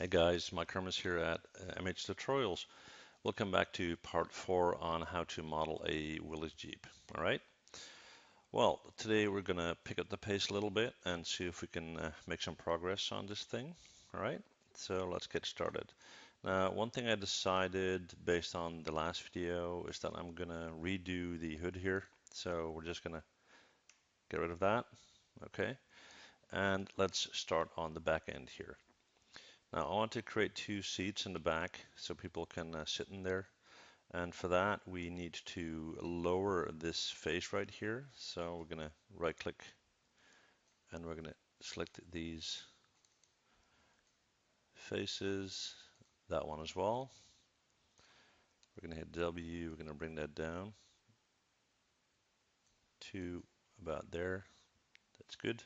Hey guys, Mike Hermes here at MH Tutorials. Welcome back to part 4 on how to model a Willy Jeep. All right. Well, today we're gonna pick up the pace a little bit and see if we can make some progress on this thing. All right. So let's get started. Now, one thing I decided based on the last video is that I'm gonna redo the hood here. So we're just gonna get rid of that. Okay. And let's start on the back end here. Now I want to create two seats in the back so people can sit in there. And for that, we need to lower this face right here. So we're going to right click and we're going to select these faces, that one as well. We're going to hit W, we're going to bring that down to about there. That's good.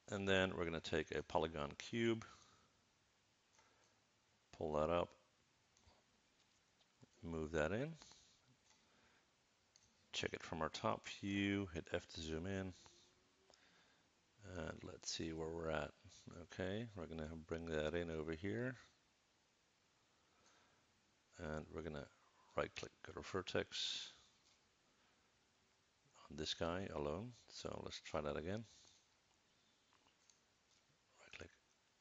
And then we're going to take a polygon cube, pull that up, move that in. Check it from our top view, hit F to zoom in, and let's see where we're at. Okay, we're going to bring that in over here, and we're going to right click, go to vertex on this guy alone. So let's try that again. Right click,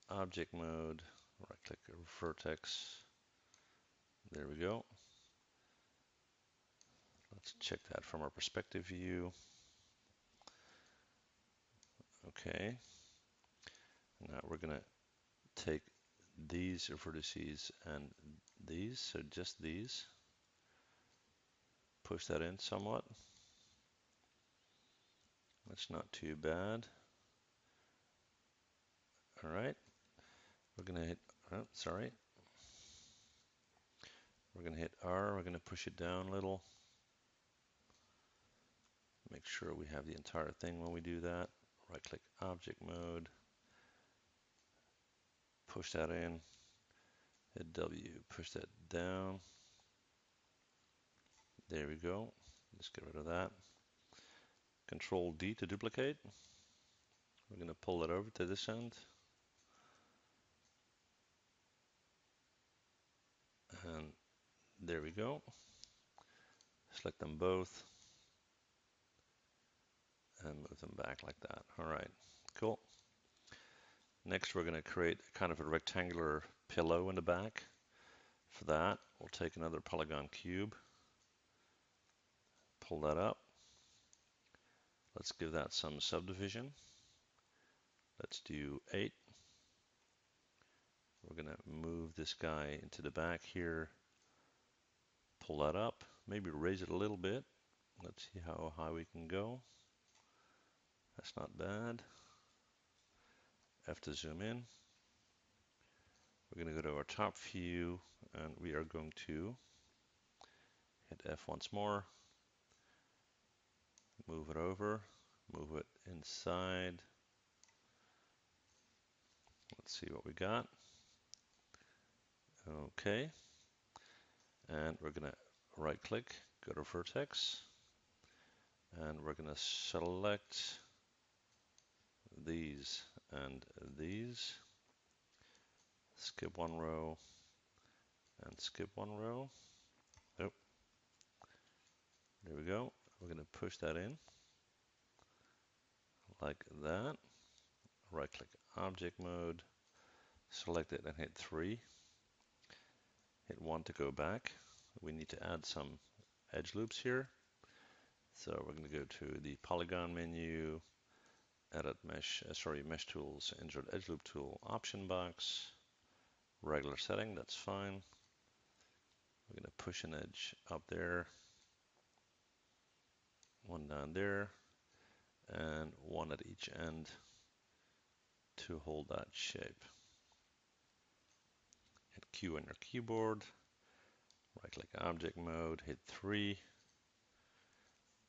object mode, right click, vertex. There we go. Let's check that from our perspective view. Okay, now we're going to take these vertices and these, so just these, push that in somewhat. That's not too bad. All right, we're going to hit, oh, sorry. We're going to hit R, we're going to push it down a little. Make sure we have the entire thing when we do that. Right click object mode, push that in, hit W, push that down. There we go. Let's get rid of that. Control D to duplicate. We're going to pull that over to this end. And there we go. Select them both and move them back like that. All right, cool. Next, we're going to create kind of a rectangular pillow in the back. For that, we'll take another polygon cube, pull that up. Let's give that some subdivision. Let's do 8. We're going to move this guy into the back here, pull that up, maybe raise it a little bit. Let's see how high we can go. That's not bad. F to zoom in. We're going to go to our top view and we are going to hit F once more, move it over, move it inside. Let's see what we got. Okay, and we're going to right click, go to vertex, and we're going to select these and these, skip one row and skip one row. Oh, there we go. We're going to push that in like that. Right click object mode, select it and hit 3. Hit 1 to go back. We need to add some edge loops here. So we're going to go to the polygon menu, edit mesh, mesh tools, insert edge loop tool, option box, regular setting, that's fine. We're going to push an edge up there, one down there, and one at each end to hold that shape. Hit Q on your keyboard, right click object mode, hit 3.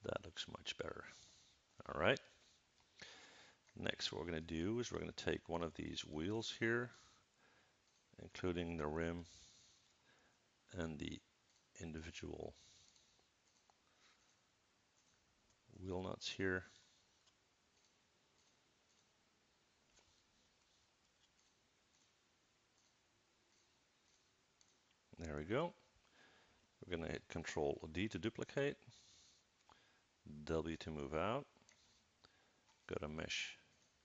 That looks much better. All right. Next, what we're going to do is we're going to take one of these wheels here, including the rim and the individual wheel nuts here. There we go. We're going to hit Control D to duplicate, W to move out, go to Mesh,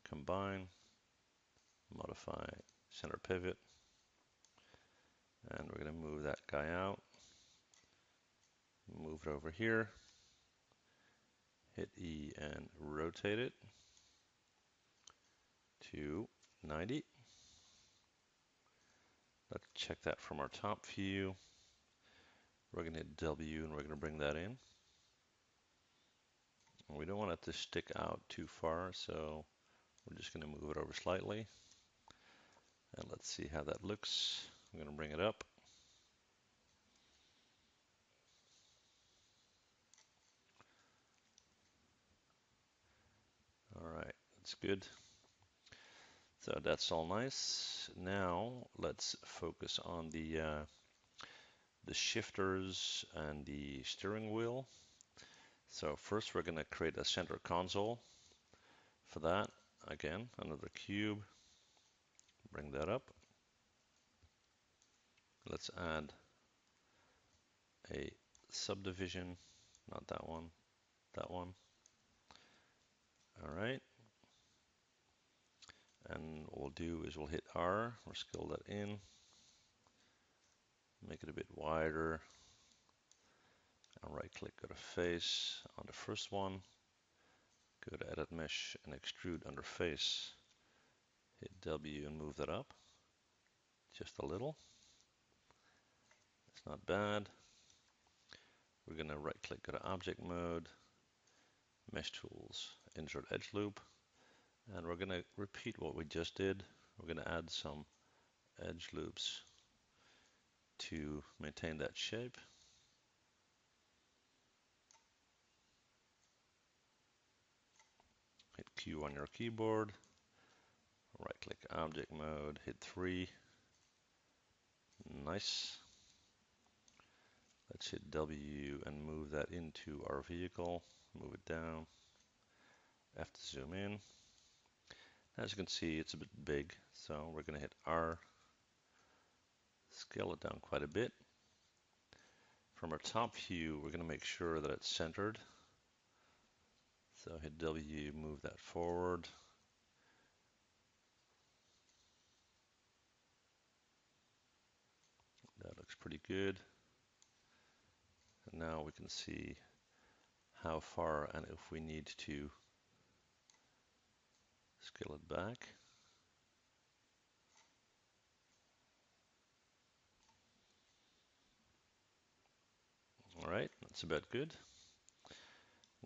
Combine, Modify, Center Pivot, and we're going to move that guy out, move it over here, hit E and rotate it to 90. Let's check that from our top view. We're going to hit W and we're going to bring that in. And we don't want it to stick out too far, so we're just going to move it over slightly. And let's see how that looks. I'm going to bring it up. All right, that's good. So that's all nice. Now let's focus on the shifters and the steering wheel. So first we're going to create a center console. For that, again, another cube. Bring that up. Let's add a subdivision, not that one, that one. All right. And what we'll do is we'll hit R, we'll scale that in, make it a bit wider, and right click, go to face on the first one, go to edit mesh and extrude under face, hit W and move that up, just a little. It's not bad. We're gonna right click, go to object mode, mesh tools, insert edge loop, and we're gonna repeat what we just did. We're gonna add some edge loops to maintain that shape. Hit Q on your keyboard, right click object mode, hit 3. Nice. Let's hit W and move that into our vehicle, move it down, F to zoom in. As you can see, it's a bit big, so we're going to hit R, scale it down quite a bit. From our top view, we're going to make sure that it's centered. So hit W, move that forward. That looks pretty good. And now we can see how far and if we need to scale it back. All right, that's about good.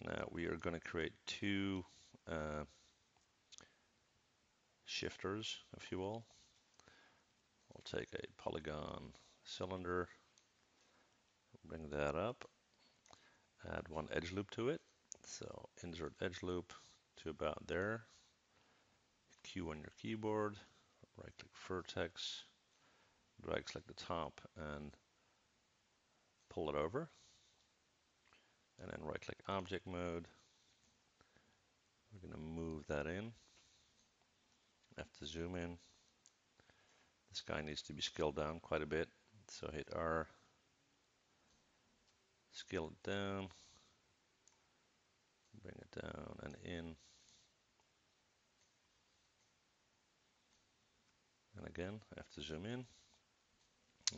Now we are going to create two shifters, if you will. We'll take a polygon cylinder, bring that up, add one edge loop to it. So insert edge loop to about there. Q on your keyboard, right click vertex, drag select the top and pull it over. And then right click object mode. We're going to move that in. Have to zoom in. This guy needs to be scaled down quite a bit. So hit R, scale it down, bring it down and in. And again, I have to zoom in.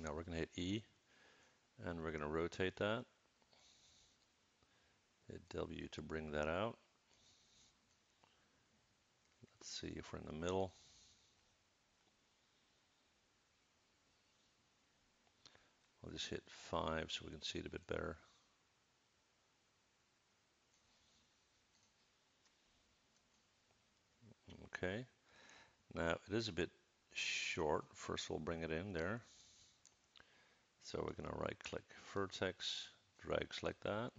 Now we're going to hit E and we're going to rotate that. Hit W to bring that out. Let's see if we're in the middle. I'll just hit 5 so we can see it a bit better. Okay. Now it is a bit short. First we'll bring it in there. So we're going to right click vertex, drag select that.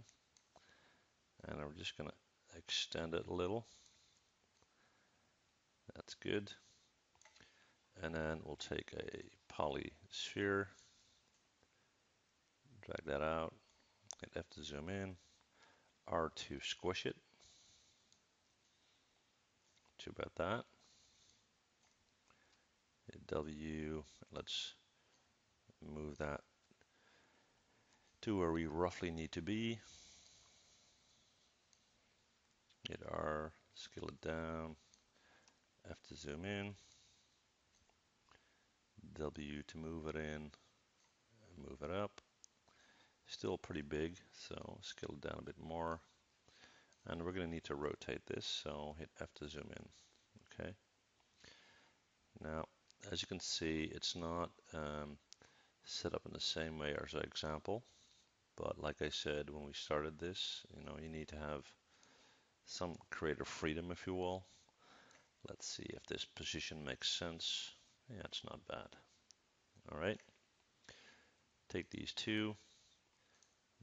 And we're just going to extend it a little. That's good. And then we'll take a poly sphere, drag that out, hit F to zoom in, R to squish it to about that. Hit W, let's move that to where we roughly need to be. Hit R, scale it down, F to zoom in, W to move it in, move it up. Still pretty big, so scale it down a bit more. And we're going to need to rotate this, so hit F to zoom in. Okay. Now, as you can see, it's not set up in the same way as our example. But like I said, when we started this, you need to have some creative freedom, if you will. Let's see if this position makes sense. Yeah, it's not bad. All right. Take these two,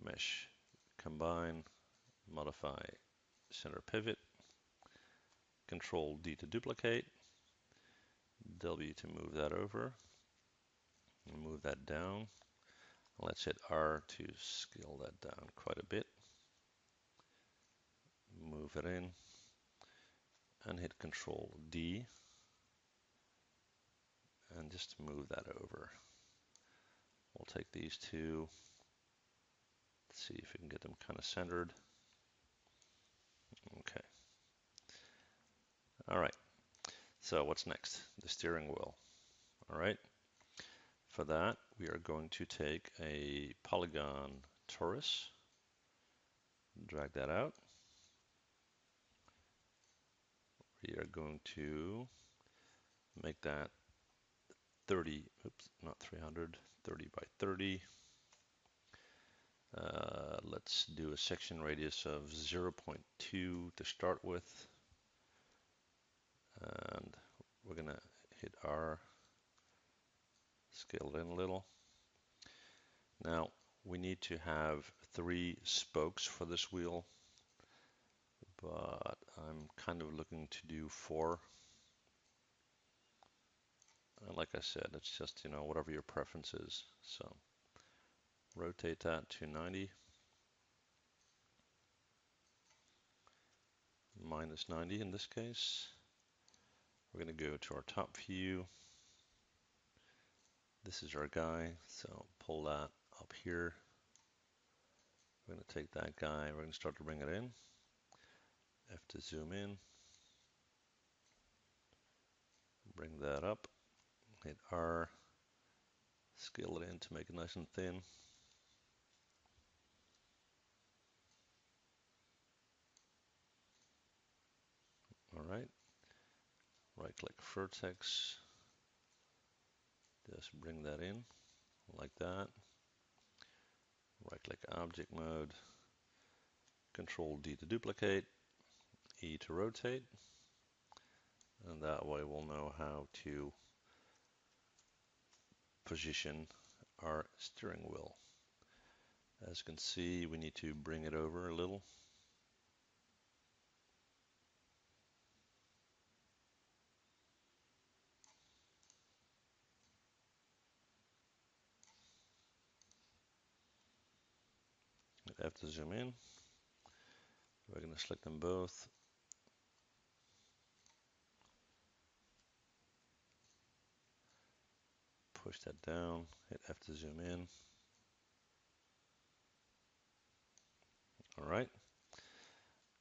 mesh, combine, modify, center pivot, Control D to duplicate, W to move that over, and move that down. Let's hit R to scale that down quite a bit. Move it in, and hit Control D, and just move that over. We'll take these two, see if we can get them kind of centered. Okay. All right. So what's next? The steering wheel. All right. For that, we are going to take a polygon torus, drag that out. We are going to make that 30, oops, not 300, 30 by 30. Let's do a section radius of 0.2 to start with. And we're going to hit R, scale it in a little. Now, we need to have 3 spokes for this wheel, but I'm kind of looking to do 4. And like I said, it's just, whatever your preference is. So rotate that to 90, minus 90 in this case. We're going to go to our top view. This is our guy, so pull that up here. We're going to take that guy, we're going to start to bring it in. F to zoom in. Bring that up. Hit R. Scale it in to make it nice and thin. All right. Right-click vertex. Just bring that in like that. Right-click object mode. Control D to duplicate. E to rotate. And that way we'll know how to position our steering wheel. As you can see, we need to bring it over a little. I have to zoom in. We're going to select them both. Push that down, hit F to zoom in. All right.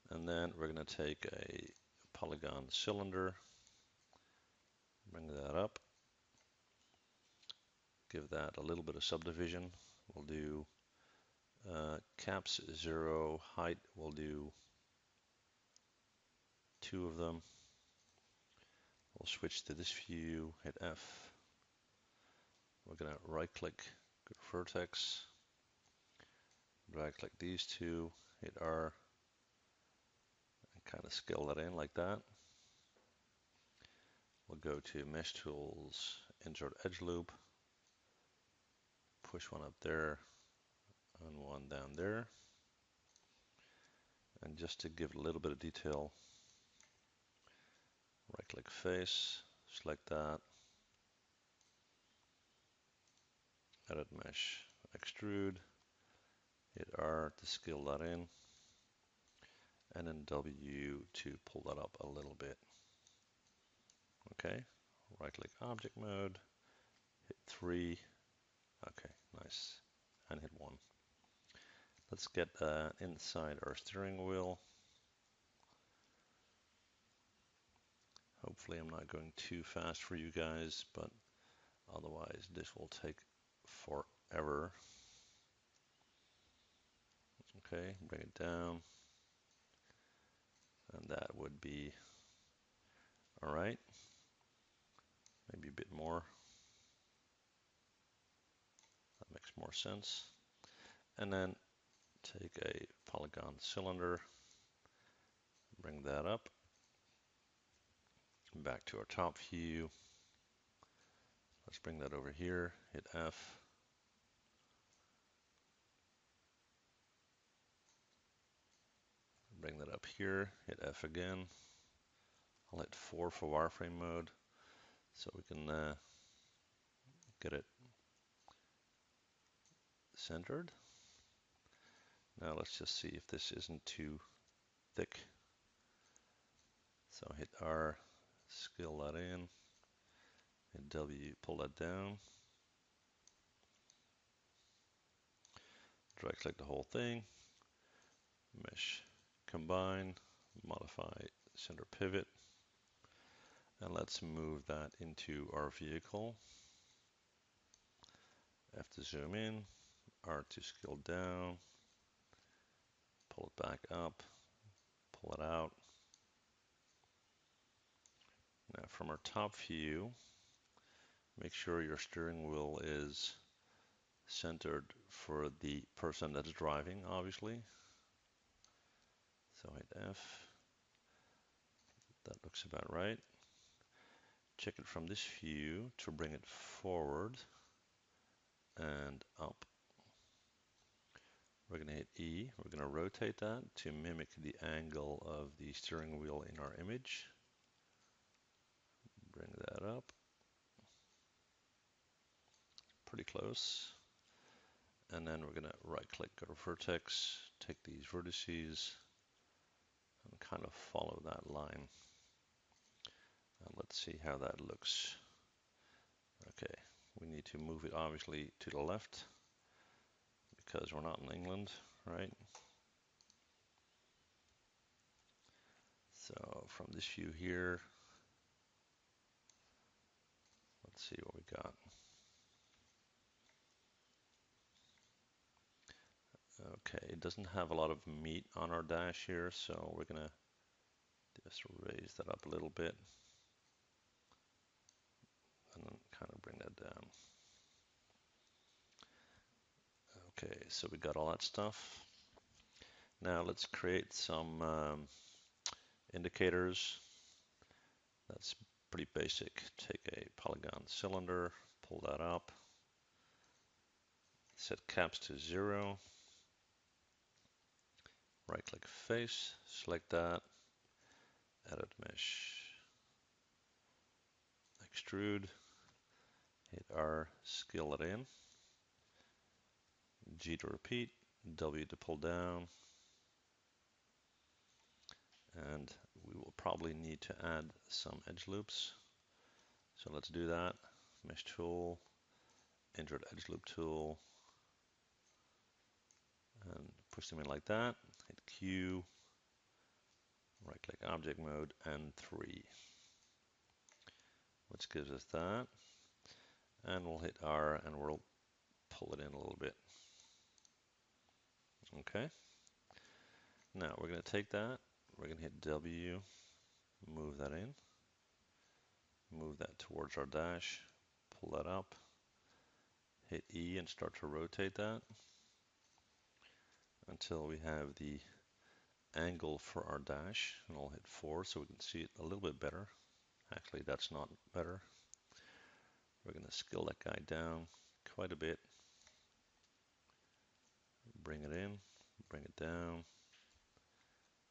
And then we're going to take a polygon cylinder, bring that up, give that a little bit of subdivision. We'll do caps 0, height, we'll do 2 of them. We'll switch to this view, hit F. We're going to right click, go to vertex, drag click these 2, hit R, and kind of scale that in like that. We'll go to Mesh Tools, Insert Edge Loop, push one up there and one down there. And just to give it a little bit of detail, right click face, select that, edit mesh, extrude, hit R to scale that in, and then W to pull that up a little bit. Okay, right click object mode, hit 3, okay, nice, and hit 1. let's get inside our steering wheel. Hopefully I'm not going too fast for you guys, but otherwise this will take forever. Okay, bring it down, and that would be all right. Maybe a bit more. That makes more sense. And then take a polygon cylinder, bring that up, back to our top view. Let's bring that over here, hit F. Bring that up here, hit F again. I'll hit 4 for wireframe mode so we can get it centered. Now let's just see if this isn't too thick. So hit R, scale that in, hit W, pull that down. Drag click the whole thing, mesh, combine, modify center pivot, and let's move that into our vehicle. F to zoom in, R to scale down, pull it back up, pull it out. Now from our top view, make sure your steering wheel is centered for the person that's driving, obviously. So hit F. That looks about right. Check it from this view to bring it forward and up. We're going to hit E. We're going to rotate that to mimic the angle of the steering wheel in our image. Bring that up. Pretty close. And then we're going to right click our vertex, take these vertices, and kind of follow that line. And let's see how that looks. Okay, we need to move it obviously to the left because we're not in England, right? So from this view here, let's see what we got. Okay, it doesn't have a lot of meat on our dash here, so we're gonna just raise that up a little bit and then kind of bring that down. Okay, so we got all that stuff. Now let's create some indicators. That's pretty basic. Take a polygon cylinder, pull that up, set caps to 0, right click face, select that, edit mesh, extrude, hit R, scale it in, G to repeat, W to pull down, and we will probably need to add some edge loops. So let's do that. Mesh tool, insert edge loop tool, and push them in like that. Hit Q, right click object mode, and 3, which gives us that. And we'll hit R and we'll pull it in a little bit. Okay. Now we're going to take that, we're going to hit W, move that in, move that towards our dash, pull that up, hit E and start to rotate that until we have the angle for our dash, and I'll hit 4 so we can see it a little bit better. Actually, that's not better. We're going to scale that guy down quite a bit, bring it in, bring it down,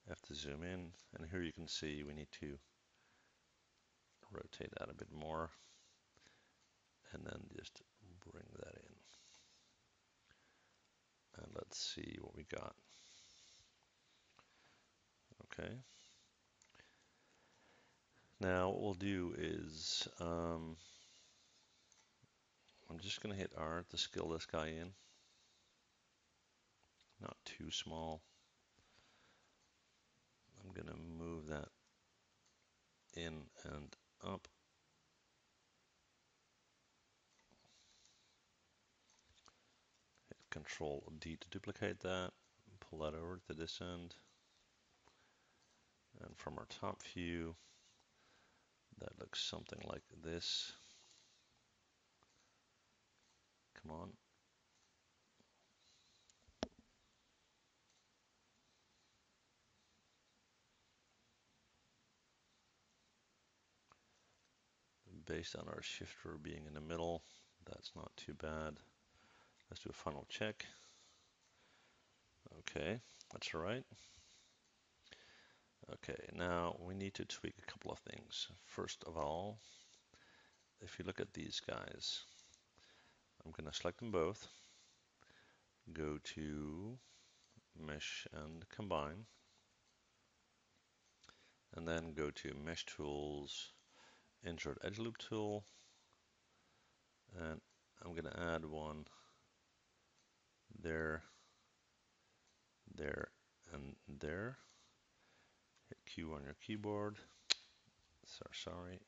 have to zoom in, and here you can see we need to rotate that a bit more, and then just bring that in. And let's see what we got. Okay. Now what we'll do is I'm just going to hit R to scale this guy in. not too small. I'm going to move that in and up. Hit Control D to duplicate that. Pull that over to this end. And from our top view, that looks something like this. Come on. Based on our shifter being in the middle, that's not too bad. Let's do a final check. Okay, that's all right. Okay, now we need to tweak a couple of things. First of all, if you look at these guys, I'm going to select them both, go to Mesh and Combine, and then go to Mesh Tools, Insert Edge Loop Tool, and I'm going to add one there, there, and there. Hit Q on your keyboard. Sorry.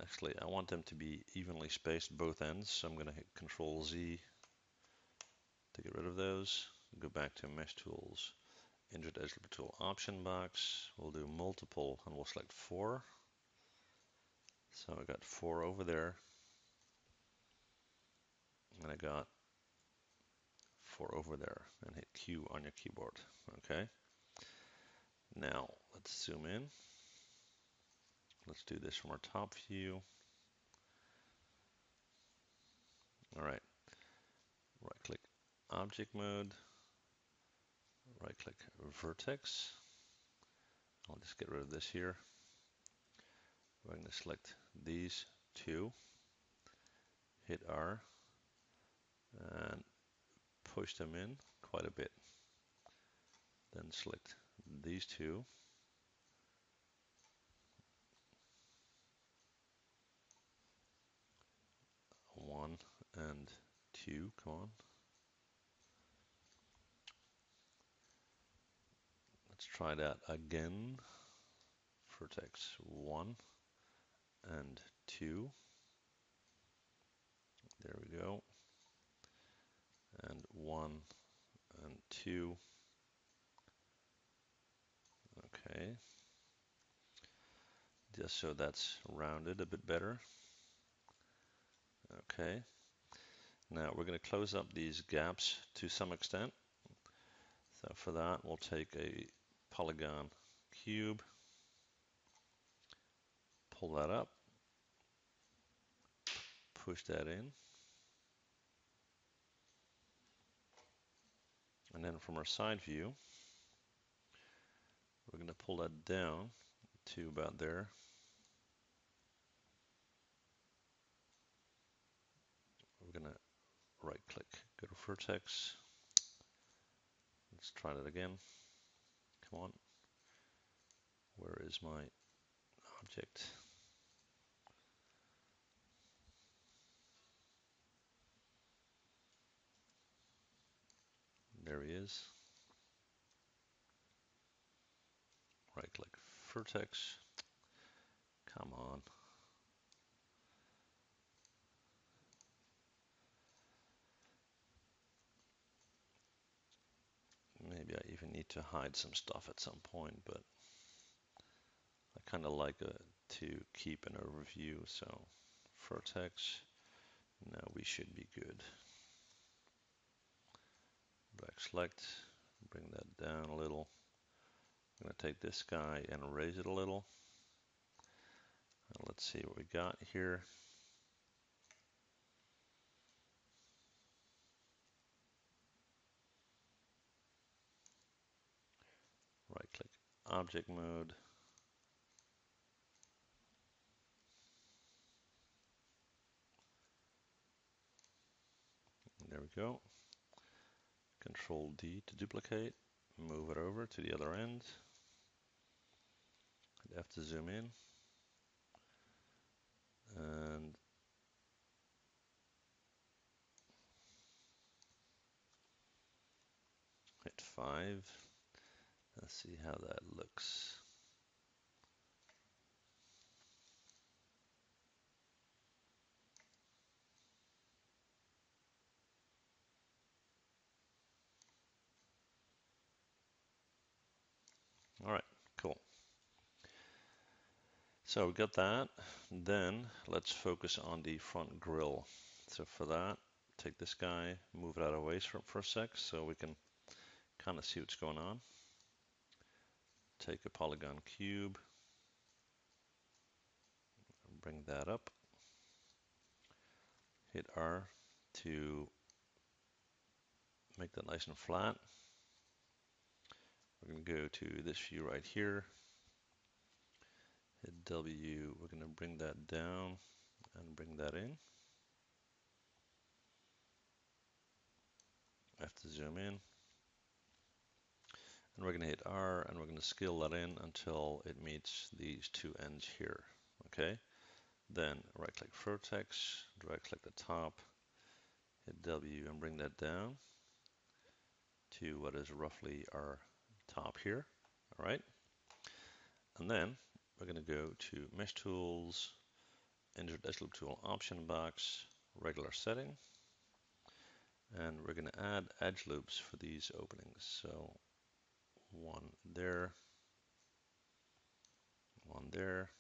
Actually, I want them to be evenly spaced both ends, so I'm going to hit Control Z to get rid of those. Go back to Mesh Tools, Insert Edge Loop Tool option box. We'll do multiple, and we'll select 4. So I got 4 over there, and I got 4 over there, and hit Q on your keyboard. Okay. Now let's zoom in. Let's do this from our top view. All right. Right click Object Mode. Right click Vertex. I'll just get rid of this here. We're going to select these two. Hit R and push them in quite a bit. Then select these two. One and two, come on. Let's try that again. Vertex 1 and 2. There we go. And 1 and 2. Okay. Just so that's rounded a bit better. Okay. Now we're going to close up these gaps to some extent. So for that, we'll take a polygon cube, pull that up, push that in, and then from our side view, we're going to pull that down to about there. We're going to right click, go to vertex. Let's try that again. Come on. Where is my object? There he is. Right click vertex. Come on. Maybe I even need to hide some stuff at some point, but I kind of like to keep an overview. So vertex, now we should be good. Back select, bring that down a little. I'm going to take this guy and raise it a little. Let's see what we got here. Right click Object Mode. There we go. Control D to duplicate. Move it over to the other end. I'd have to zoom in. And hit 5. Let's see how that looks. All right, cool. So we got that. Then let's focus on the front grille. So for that, take this guy, move it out of the way for a sec so we can kind of see what's going on. Take a polygon cube, bring that up, hit R to make that nice and flat. We're going to go to this view right here, hit W, we're going to bring that down and bring that in. I have to zoom in. And we're going to hit R and we're going to scale that in until it meets these two ends here. Okay. Then right click vertex, right click the top, hit W and bring that down to what is roughly our top here. All right. And then we're going to go to Mesh Tools, Insert Edge Loop Tool option box, regular setting. And we're going to add edge loops for these openings. So one there, one there.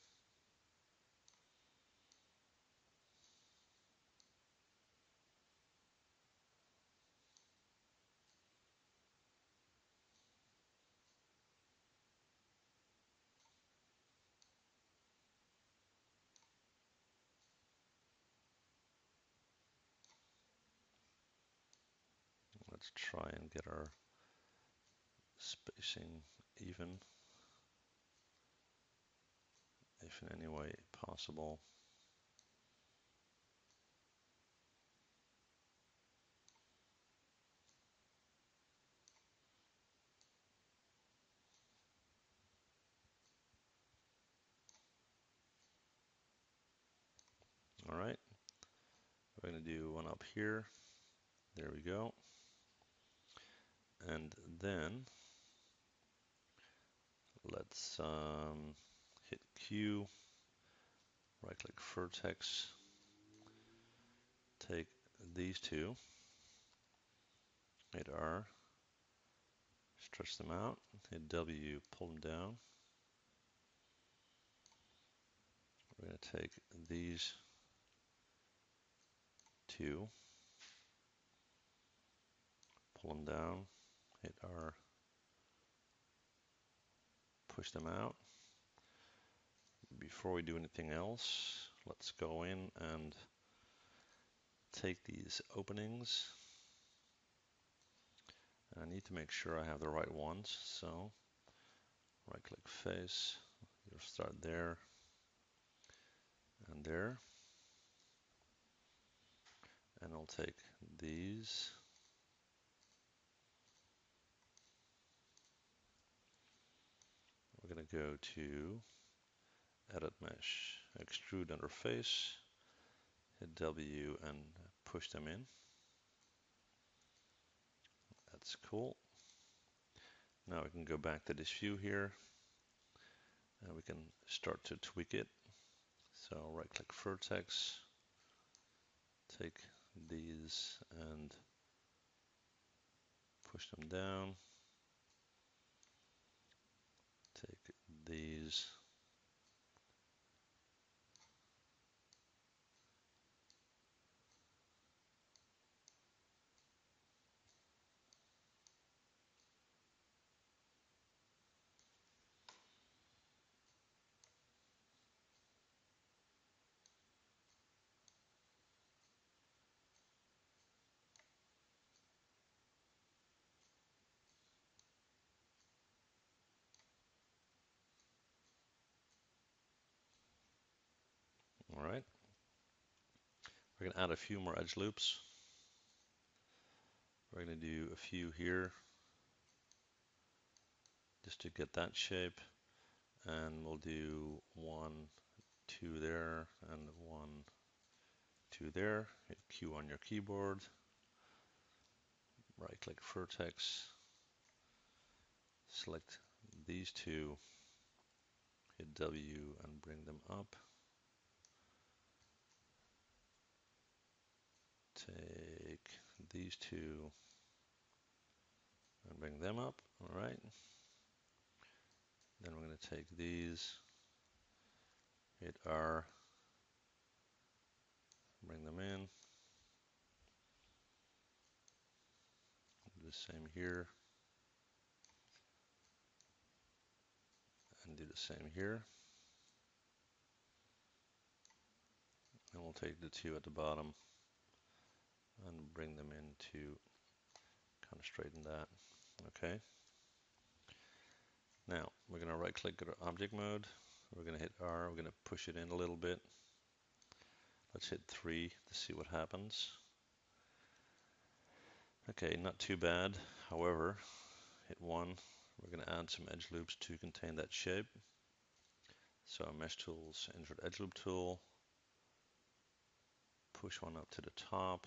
Let's try and get our spacing even, if in any way possible. All right, we're going to do one up here. There we go. And then let's hit Q, right click vertex, take these two, hit R, stretch them out, hit W, pull them down. We're going to take these two, pull them down, hit R, push them out. Before we do anything else, let's go in and take these openings. I need to make sure I have the right ones, so right click face, you'll start there and there. And I'll take these. We're going to go to Edit Mesh, Extrude Under Face, hit W and push them in. That's cool. Now we can go back to this view here and we can start to tweak it. So right click vertex, take these and push them down. Take these. All right. We're going to add a few more edge loops. We're going to do a few here just to get that shape. And we'll do 1, 2 there, and 1, 2 there. Hit Q on your keyboard. Right click vertex, select these two, hit W and bring them up. Take these two and bring them up. All right. Then we're going to take these, hit R, bring them in. Do the same here, and do the same here. And we'll take the two at the bottom and bring them in to kind of straighten that. Okay. Now we're going to right click, go to object mode. We're going to hit R, we're going to push it in a little bit. Let's hit 3 to see what happens. Okay, not too bad. However, hit 1. We're going to add some edge loops to contain that shape. So mesh tools, insert edge loop tool, push one up to the top,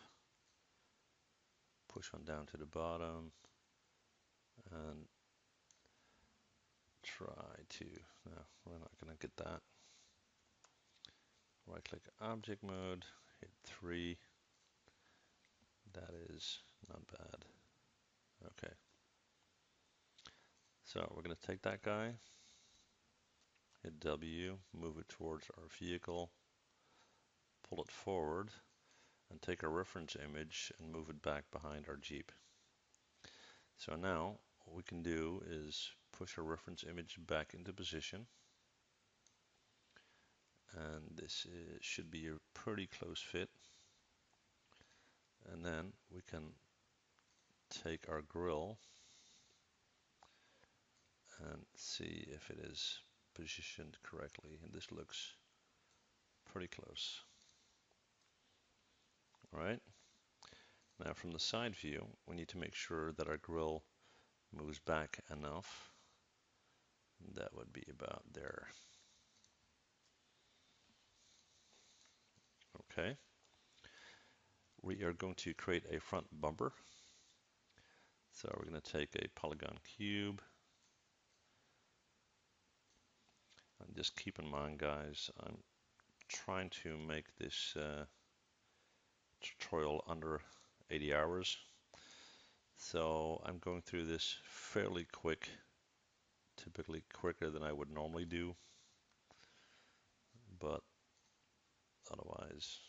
push one down to the bottom, and try to, no, we're not going to get that. Right click object mode, hit 3. That is not bad. Okay. So we're going to take that guy, hit W, move it towards our vehicle, pull it forward, and take a reference image and move it back behind our Jeep. So now what we can do is push a reference image back into position. And this should be a pretty close fit. And then we can take our grill and see if it is positioned correctly. And this looks pretty close. All right. Now from the side view, we need to make sure that our grill moves back enough. That would be about there. Okay. We are going to create a front bumper. So we're going to take a polygon cube. And just keep in mind, guys, I'm trying to make this tutorial under 80 hours. So I'm going through this fairly quick, typically quicker than I would normally do. But otherwise,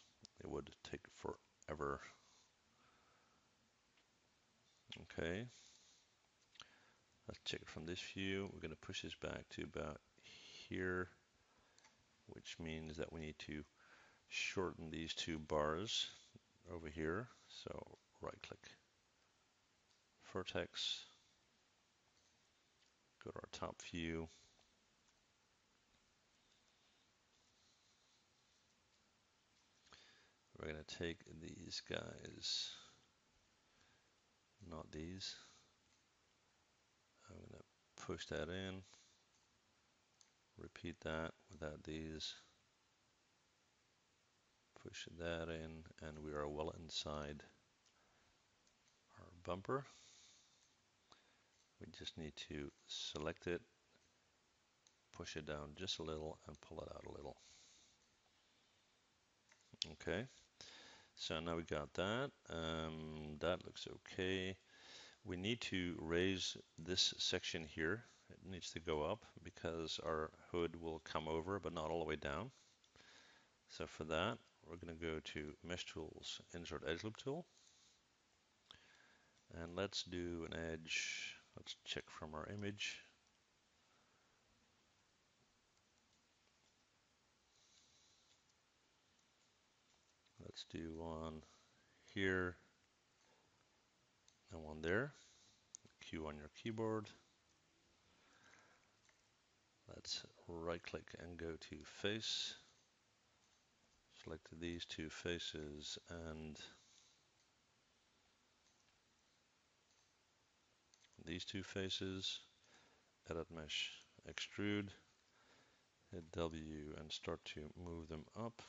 it would take forever. Okay. Let's check it from this view. We're going to push this back to about here, which means that we need to shorten these two bars over here. So right click, vertex, go to our top view. We're going to take these guys, not these. I'm going to push that in, repeat that without these, push that in, and we are well inside our bumper. We just need to select it, push it down just a little, and pull it out a little. Okay, so now we got that. That looks okay. We need to raise this section here. It needs to go up because our hood will come over, but not all the way down. So for that, we're going to go to Mesh Tools, Insert Edge Loop Tool. And let's do an edge. Let's check from our image. Let's do one here and one there. Q on your keyboard. Let's right click and go to face. Select these two faces and these two faces. Edit mesh, extrude. Hit W and start to move them up.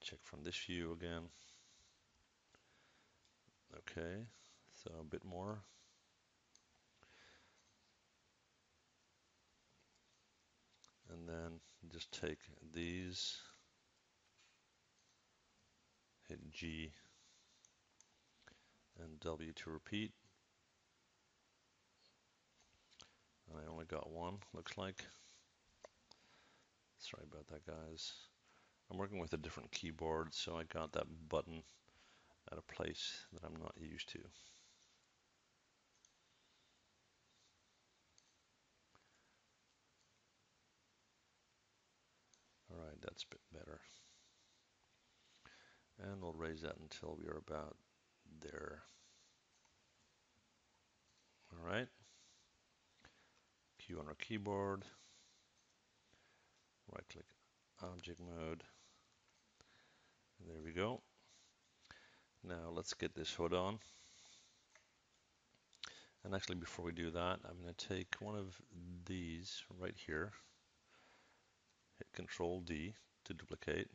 Check from this view again. Okay, so a bit more. And then just take these, hit G and W to repeat. And I only got one, looks like. Sorry about that, guys. I'm working with a different keyboard, so I got that button at a place that I'm not used to. All right, that's a bit better. And we'll raise that until we are about there. All right. Q on our keyboard. Right click object mode. And there we go. Now let's get this hood on. And actually, before we do that, I'm going to take one of these right here, hit Control D to duplicate,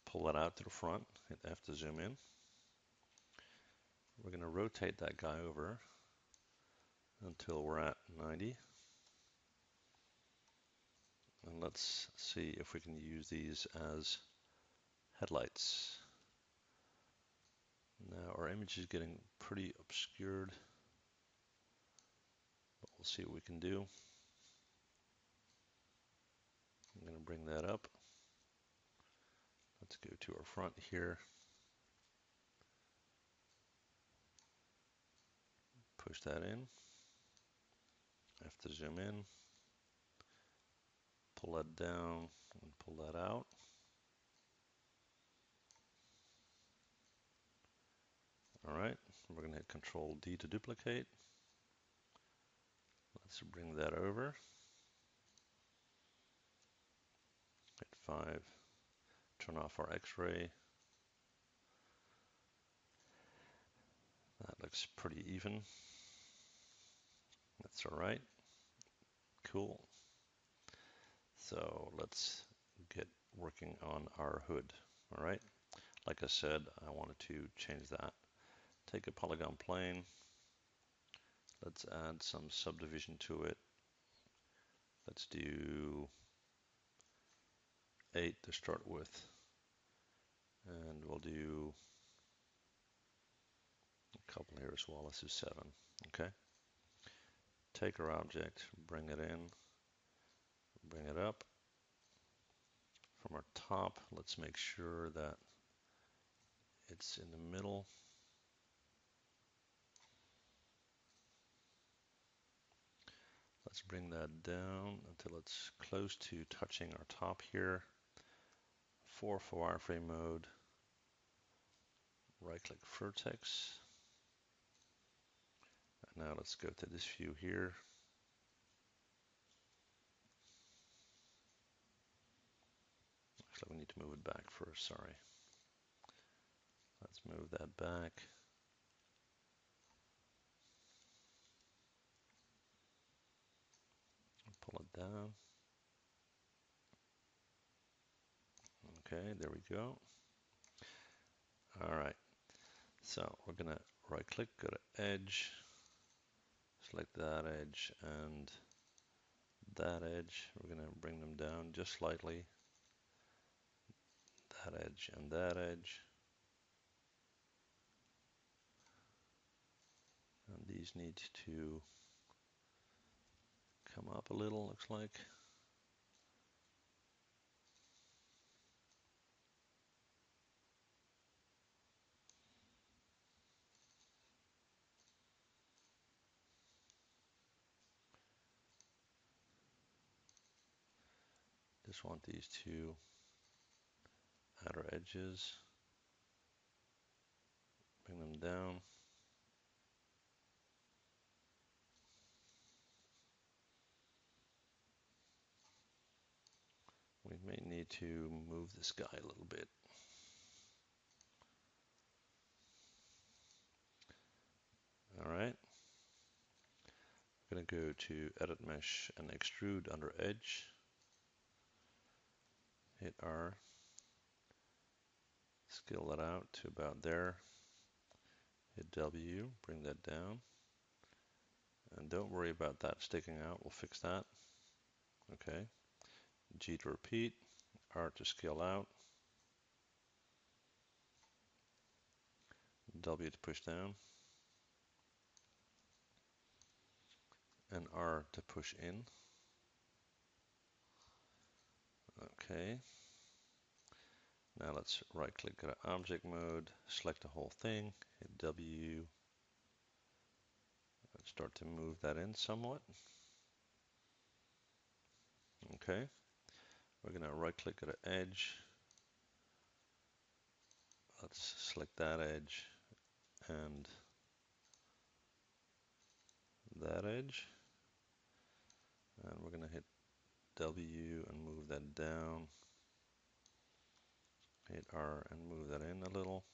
pull that out to the front, hit F to zoom in. We're going to rotate that guy over until we're at 90. And let's see if we can use these as headlights. Now our image is getting pretty obscured, but we'll see what we can do. I'm going to bring that up. Let's go to our front here. Push that in. Have to zoom in. Pull that down and pull that out. All right, we're going to hit Control D to duplicate. Let's bring that over. Hit 5. Turn off our X-ray. That looks pretty even. That's all right. Cool. So let's get working on our hood. All right. Like I said, I wanted to change that. Take a polygon plane. Let's add some subdivision to it. Let's do 8 to start with. And we'll do a couple here as well. Let's do 7. Okay. Take our object, bring it in, bring it up. From our top, let's make sure that it's in the middle. Let's bring that down until it's close to touching our top here. For wireframe mode, right click vertex. And now let's go to this view here. Actually, we need to move it back first, sorry. Let's move that back. Pull it down. Okay, there we go. All right, so we're gonna right click, go to edge, select that edge and that edge. We're gonna bring them down just slightly. That edge and that edge. And these need to come up a little, looks like. Just want these two outer edges. Bring them down. We may need to move this guy a little bit. All right. I'm going to go to Edit Mesh and Extrude under Edge. Hit R. Scale that out to about there. hit W, bring that down, and don't worry about that sticking out, we'll fix that. Okay, G to repeat, R to scale out, W to push down, and R to push in. Okay, now let's right click, go to object mode, select the whole thing, hit W, and start to move that in somewhat. Okay, we're going to right click, go to edge, let's select that edge and that edge, and we're going to hit W and move that down, hit R and move that in a little.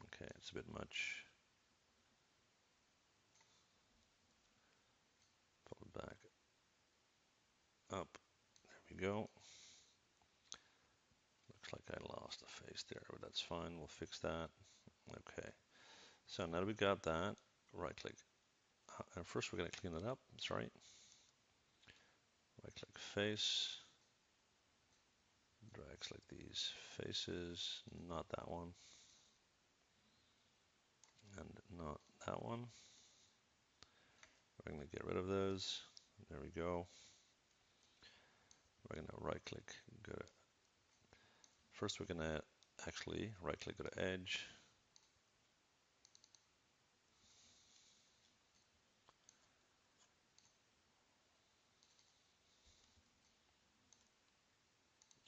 Okay, it's a bit much. Pull it back up. There we go. Looks like I lost a face there, but that's fine. We'll fix that. Okay. So now that we got that, right click. And first we're going to clean it up. Sorry. Right click face. Drag select these faces. Not that one. And not that one. We're going to get rid of those. There we go. We're going to right click, go to, first we're going to actually right click, go to edge,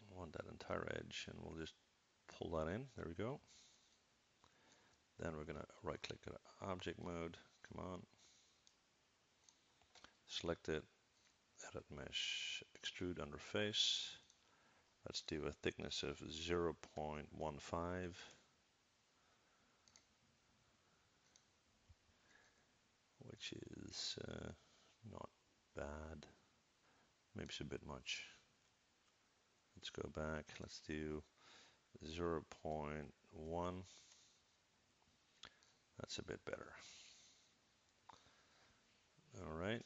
I want that entire edge, and we'll just pull that in, there we go. Then we're going to right click, go to object mode, come on, select it, edit mesh, extrude under face, let's do a thickness of 0.15, which is not bad. Maybe it's a bit much. Let's go back. Let's do 0.1. That's a bit better. All right.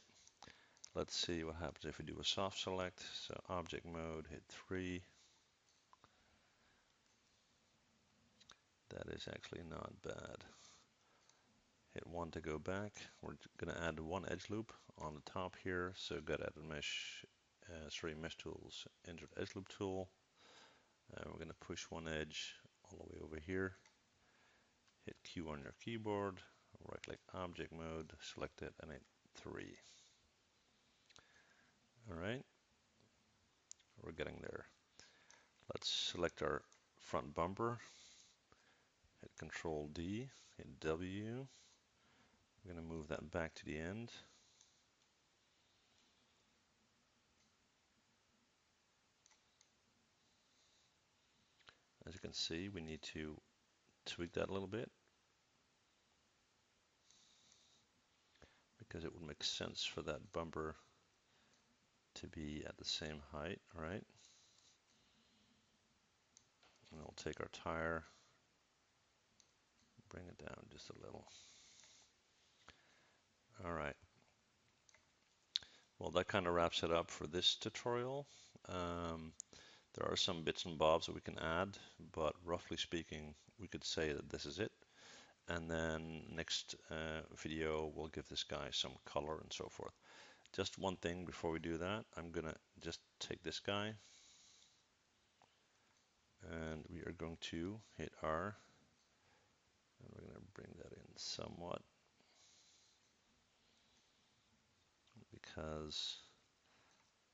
Let's see what happens if we do a soft select. So object mode, hit 3. That is actually not bad. Hit 1 to go back. We're going to add one edge loop on the top here. So go to edit mesh, mesh tools, insert edge loop tool. And we're going to push one edge all the way over here. Hit Q on your keyboard. Right click object mode, select it, and hit 3. All right. We're getting there. Let's select our front bumper. Hit Control D, hit W. We're going to move that back to the end. As you can see, we need to tweak that a little bit because it would make sense for that bumper to be at the same height, right? And we'll take our tire, bring it down just a little. All right. Well, that kind of wraps it up for this tutorial. There are some bits and bobs that we can add, but roughly speaking, we could say that this is it. And then next video, we'll give this guy some color and so forth. Just one thing before we do that, I'm gonna just take this guy and we are going to hit R and we're gonna bring that in somewhat because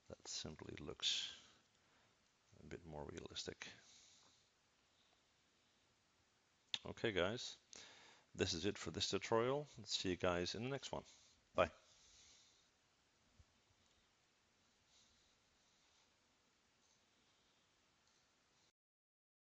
that simply looks a bit more realistic. Okay guys, this is it for this tutorial. See you guys in the next one. Bye.